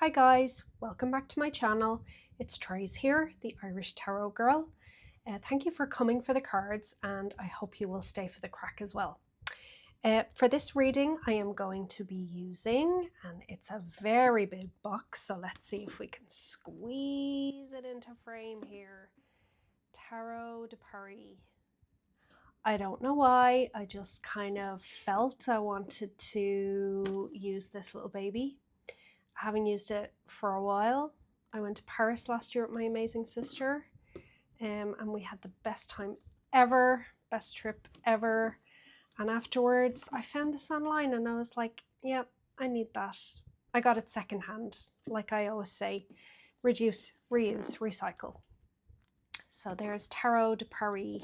Hi guys, welcome back to my channel. It's Trace here, the Irish Tarot Girl. Thank you for coming for the cards, and I hope you will stay for the crack as well. For this reading I am going to be using, and it's a very big box, so let's see if we can squeeze it into frame here. Tarot de Paris. I don't know why, I just kind of felt I wanted to use this little baby. Having used it for a while. I went to Paris last year with my amazing sister, and we had the best time ever, best trip ever. And afterwards I found this online and I was like, yeah, I need that. I got it secondhand, like I always say, reduce, reuse, recycle. So there's Tarot de Paris.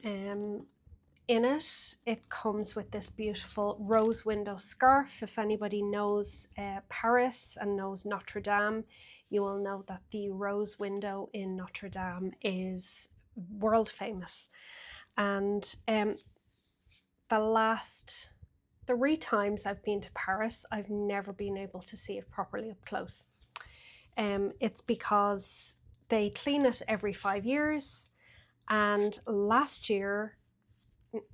In it, it comes with this beautiful rose window scarf. If anybody knows Paris and knows Notre Dame, you will know that the rose window in Notre Dame is world famous. And the last 3 times I've been to Paris, I've never been able to see it properly up close. It's because they clean it every 5 years. And last year,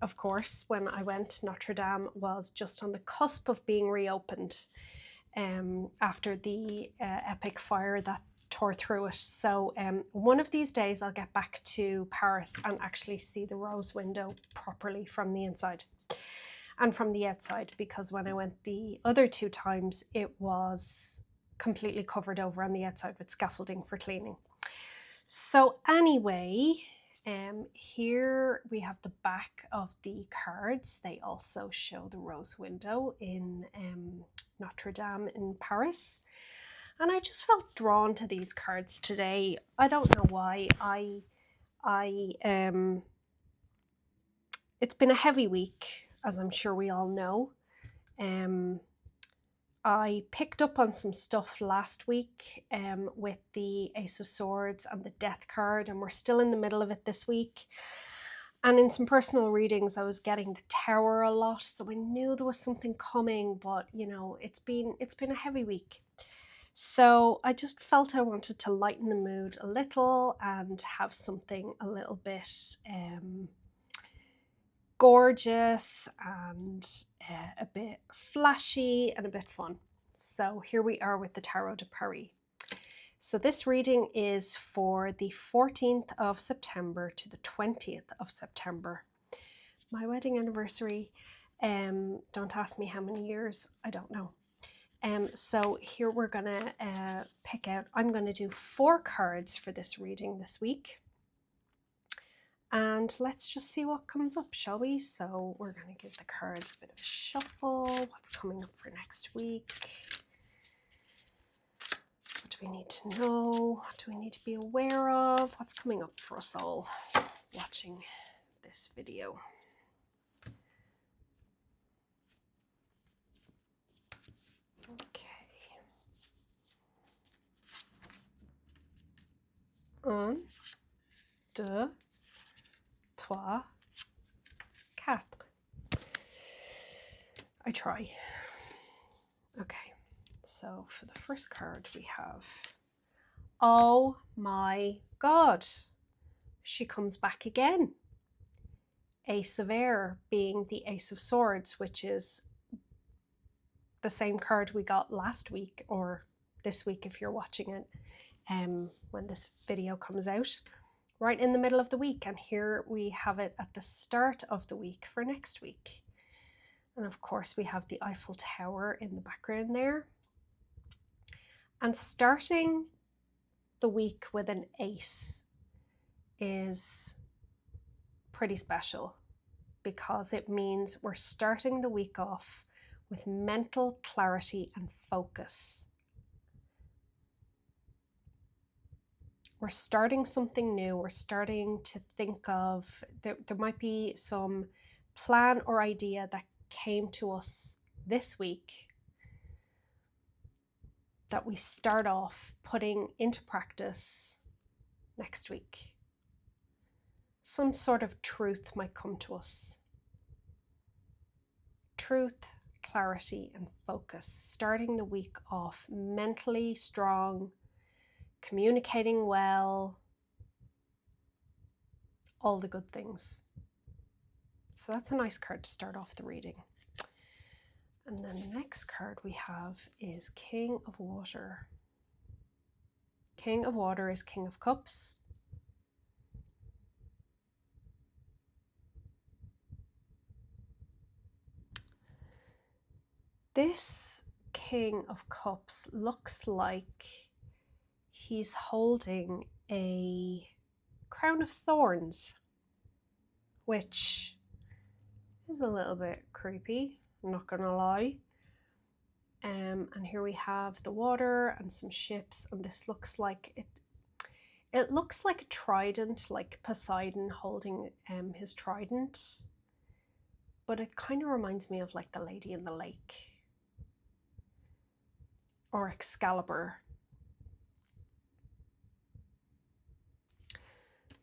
of course, when I went, Notre Dame was just on the cusp of being reopened after the epic fire that tore through it. So one of these days I'll get back to Paris and actually see the rose window properly from the inside and from the outside, because when I went the other 2 times it was completely covered over on the outside with scaffolding for cleaning. So anyway, here we have the back of the cards. They also show the rose window in Notre Dame in Paris. And I just felt drawn to these cards today. I don't know why. It's been a heavy week, as I'm sure we all know. I picked up on some stuff last week with the Ace of Swords and the Death card, and we're still in the middle of it this week. And in some personal readings I was getting the Tower a lot, so I knew there was something coming, but you know, it's been a heavy week. So I just felt I wanted to lighten the mood a little and have something a little bit gorgeous and a bit flashy and a bit fun. So here we are with the Tarot de Paris. So this reading is for the 14th of September to the 20th of September. My wedding anniversary, don't ask me how many years, I don't know. So here we're gonna pick out, I'm gonna do 4 cards for this reading this week. And let's just see what comes up, shall we? So we're going to give the cards a bit of a shuffle. What's coming up for next week? What do we need to know? What do we need to be aware of? What's coming up for us all watching this video? Okay. 1, 2, 3, 4. I try. Okay, so for the first card we have, oh my God, she comes back again. Ace of Air being the Ace of Swords, which is the same card we got last week, or this week if you're watching it when this video comes out, right in the middle of the week. And here we have it at the start of the week for next week. And of course we have the Eiffel Tower in the background there. And starting the week with an ace is pretty special, because it means we're starting the week off with mental clarity and focus. We're starting something new. We're starting to think of, there might be some plan or idea that came to us this week that we start off putting into practice next week. Some sort of truth might come to us. Truth, clarity and focus, starting the week off mentally strong, communicating well, all the good things. So that's a nice card to start off the reading. And then the next card we have is King of Water. King of Water is King of Cups. This King of Cups looks like he's holding a crown of thorns, which is a little bit creepy, I'm not gonna lie. And here we have the water and some ships, and this looks like it looks like a trident, like Poseidon holding his trident, but it kind of reminds me of like the Lady in the Lake or Excalibur.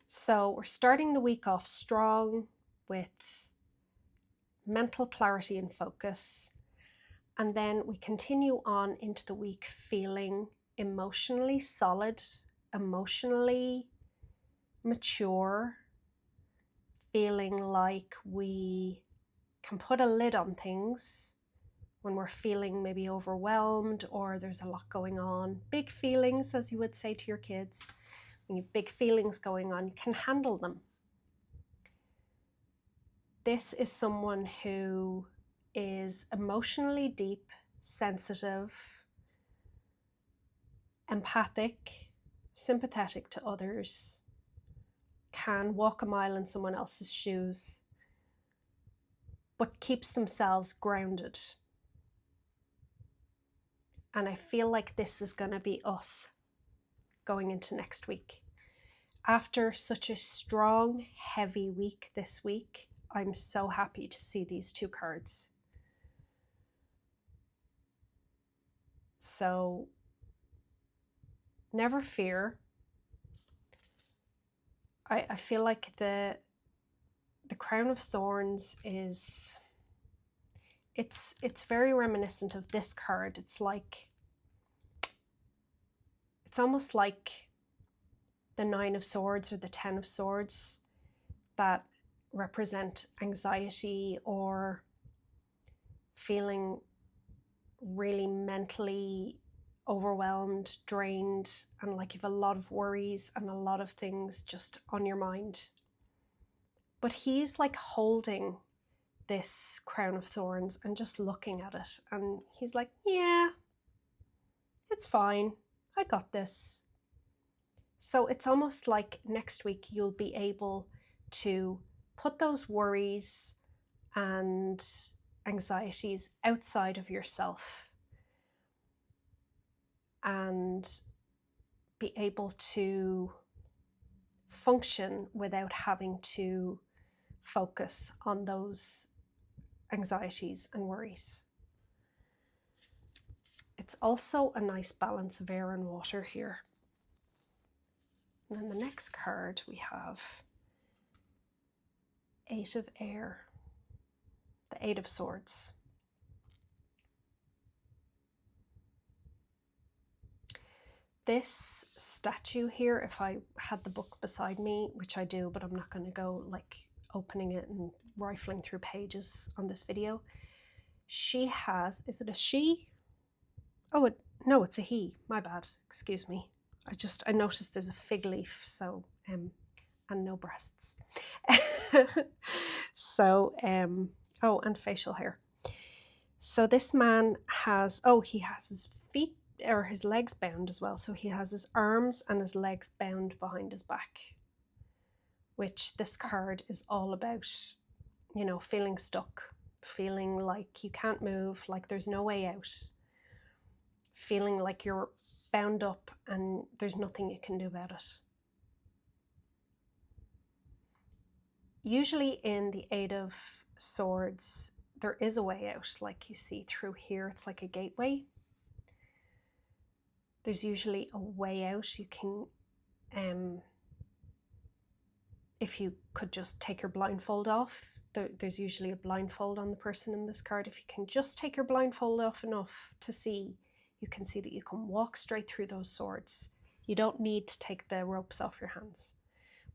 So we're starting the week off strong with mental clarity and focus, and then we continue on into the week feeling emotionally solid, emotionally mature, feeling like we can put a lid on things when we're feeling maybe overwhelmed or there's a lot going on. Big feelings, as you would say to your kids. When you have big feelings going on, you can handle them. This is someone who is emotionally deep, sensitive, empathic, sympathetic to others, can walk a mile in someone else's shoes, but keeps themselves grounded. And I feel like this is going to be us going into next week. After such a strong, heavy week this week, I'm so happy to see these two cards. So never fear. I feel like the Crown of Thorns is, it's very reminiscent of this card. It's almost like the Nine of Swords or the Ten of Swords that represent anxiety or feeling really mentally overwhelmed, drained, and like you've a lot of worries and a lot of things just on your mind. But he's like holding this crown of thorns and just looking at it, and he's like, yeah, it's fine, I got this. So it's almost like next week you'll be able to put those worries and anxieties outside of yourself and be able to function without having to focus on those anxieties and worries. It's also a nice balance of air and water here. And then the next card we have Eight of Air, the Eight of Swords. This statue here, if I had the book beside me, which I do, but I'm not going to go like opening it and rifling through pages on this video. She has, is it a she? Oh, no, it's a he. My bad. Excuse me. I noticed there's a fig leaf, so, and no breasts. So, oh, and facial hair. So this man has, he has his feet or his legs bound as well. So he has his arms and his legs bound behind his back, which this card is all about, you know, feeling stuck, feeling like you can't move, like there's no way out, feeling like you're bound up and there's nothing you can do about it. Usually in the Eight of Swords, there is a way out, like you see through here, it's like a gateway. There's usually a way out. You can, if you could just take your blindfold off, there's usually a blindfold on the person in this card. If you can just take your blindfold off enough to see, you can see that you can walk straight through those swords. You don't need to take the ropes off your hands.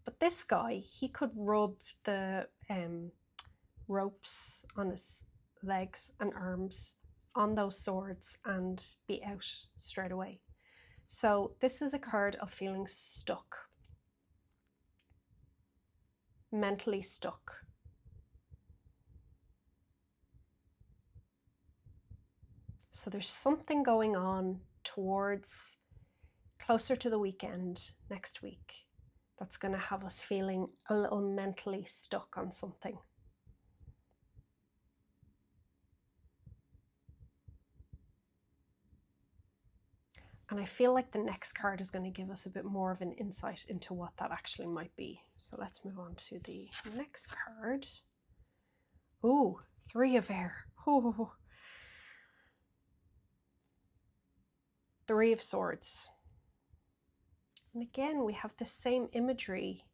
But this guy, he could rub the ropes on his legs and arms on those swords and be out straight away. So this is a card of feeling stuck, mentally stuck. So there's something going on towards closer to the weekend next week that's going to have us feeling a little mentally stuck on something. And I feel like the next card is going to give us a bit more of an insight into what that actually might be. So let's move on to the next card. Ooh, 3 of air. Ooh. 3 of swords. And again, we have the same imagery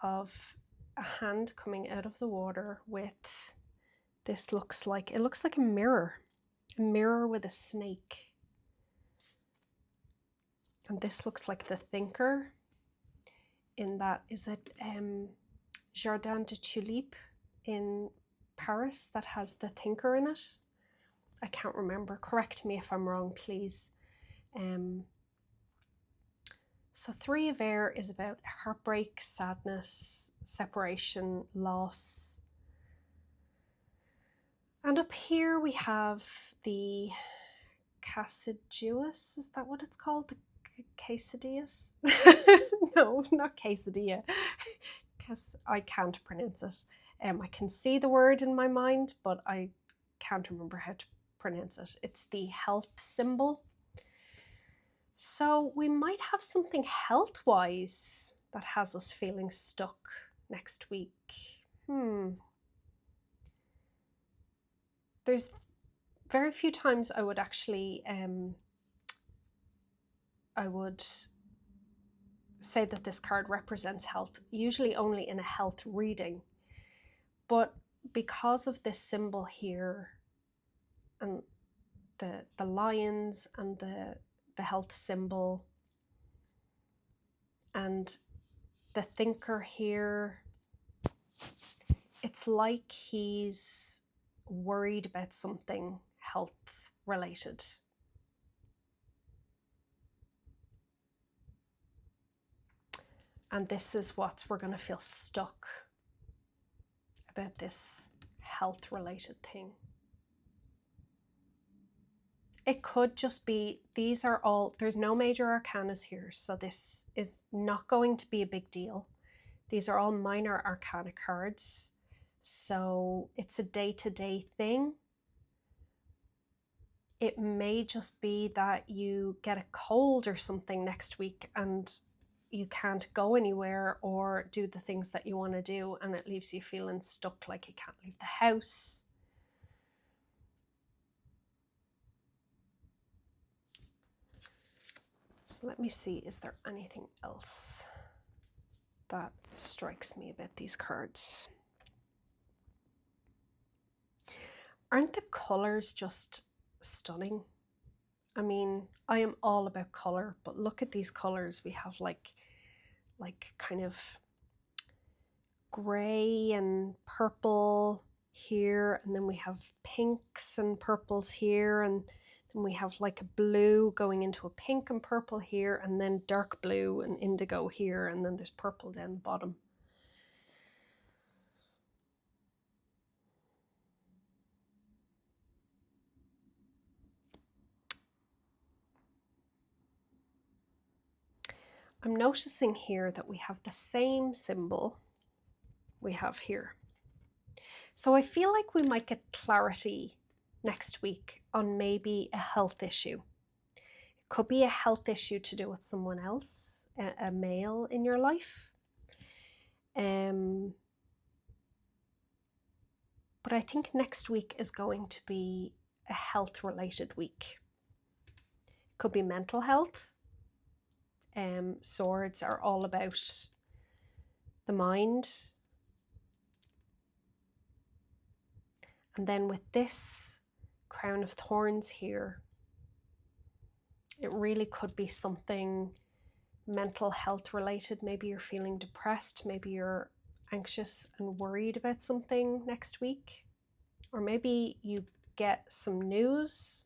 of a hand coming out of the water with, this looks like a mirror with a snake. And this looks like the thinker in that, is it Jardin de Tulipe in Paris that has the thinker in it? I can't remember. Correct me if I'm wrong, please. So 3 of air is about heartbreak, sadness, separation, loss. And up here we have the Cassidius, is that what it's called? The Quesadillas? No, not quesadilla. I can't pronounce it. I can see the word in my mind, but I can't remember how to pronounce it. It's the health symbol. So we might have something health-wise that has us feeling stuck next week. There's very few times I would actually I would say that this card represents health, usually only in a health reading. But because of this symbol here and the lions and the health symbol and the thinker here, it's like he's worried about something health related. And this is what we're going to feel stuck about, this health related thing. It could just be, these are all, there's no major arcanas here, so this is not going to be a big deal. These are all minor arcana cards, so it's a day-to-day thing. It may just be that you get a cold or something next week and you can't go anywhere or do the things that you want to do, and it leaves you feeling stuck, like you can't leave the house. So let me see, is there anything else that strikes me about these cards? Aren't the colours just stunning? I mean, I am all about colour, but look at these colours. We have like kind of grey and purple here, and then we have pinks and purples here, and then we have like a blue going into a pink and purple here, and then dark blue and indigo here, and then there's purple down the bottom. I'm noticing here that we have the same symbol we have here. So I feel like we might get clarity next week on maybe a health issue. It could be a health issue to do with someone else, a male in your life. But I think next week is going to be a health-related week. It could be mental health. Swords are all about the mind. And then with this Crown of Thorns here, it really could be something mental health related. Maybe you're feeling depressed, maybe you're anxious and worried about something next week, or maybe you get some news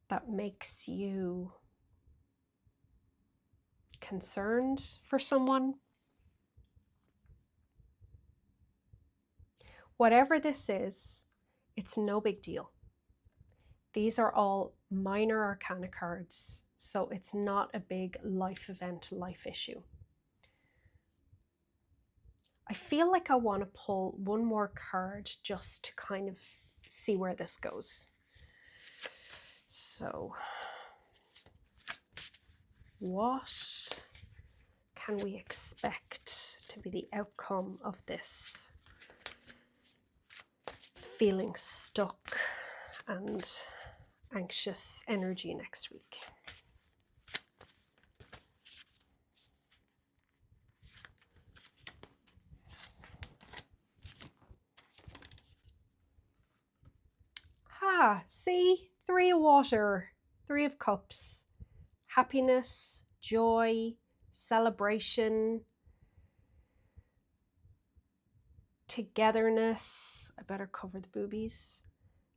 that makes you concerned for someone. Whatever this is, it's no big deal. These are all minor arcana cards, so it's not a big life event, life issue. I feel like I want to pull one more card just to kind of see where this goes. So, what can we expect to be the outcome of this feeling stuck and anxious energy next week? See, 3 of water, 3 of cups, happiness, joy, celebration, togetherness. I better cover the boobies.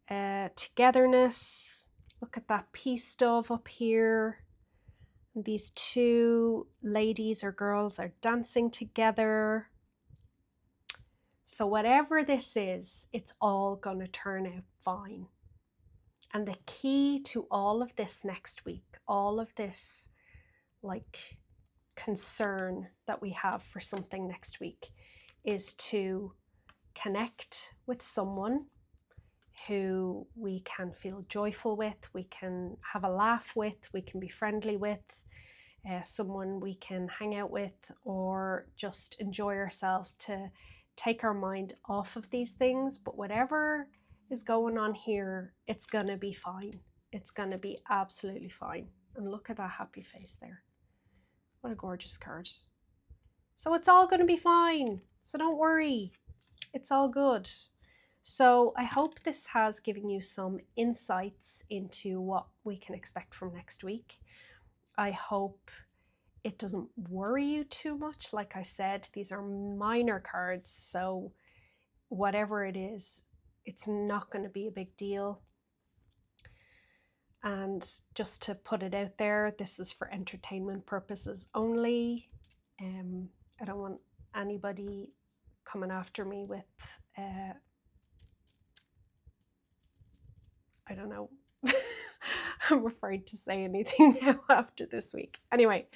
Togetherness. Look at that peace dove up here. These 2 ladies or girls are dancing together. So whatever this is, it's all going to turn out fine. And the key to all of this next week, all of this like concern that we have for something next week, is to connect with someone who we can feel joyful with, we can have a laugh with, we can be friendly with, someone we can hang out with, or just enjoy ourselves to take our mind off of these things. But whatever is going on here, it's gonna be fine. It's gonna be absolutely fine. And look at that happy face there. What a gorgeous card. So it's all gonna be fine. So don't worry. It's all good. So I hope this has given you some insights into what we can expect from next week. I hope it doesn't worry you too much. Like I said, these are minor cards, so whatever it is, it's not going to be a big deal. And just to put it out there, this is for entertainment purposes only. I don't want anybody coming after me with, I don't know. I'm afraid to say anything now after this week. Anyway,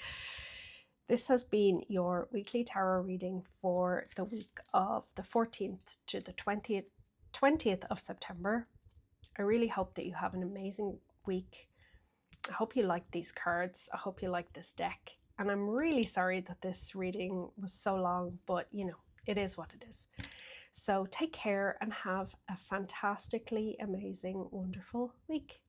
this has been your weekly tarot reading for the week of the 14th to the 20th of September. I really hope that you have an amazing week. I hope you like these cards. I hope you like this deck. And I'm really sorry that this reading was so long, but you know, it is what it is. So take care and have a fantastically amazing, wonderful week.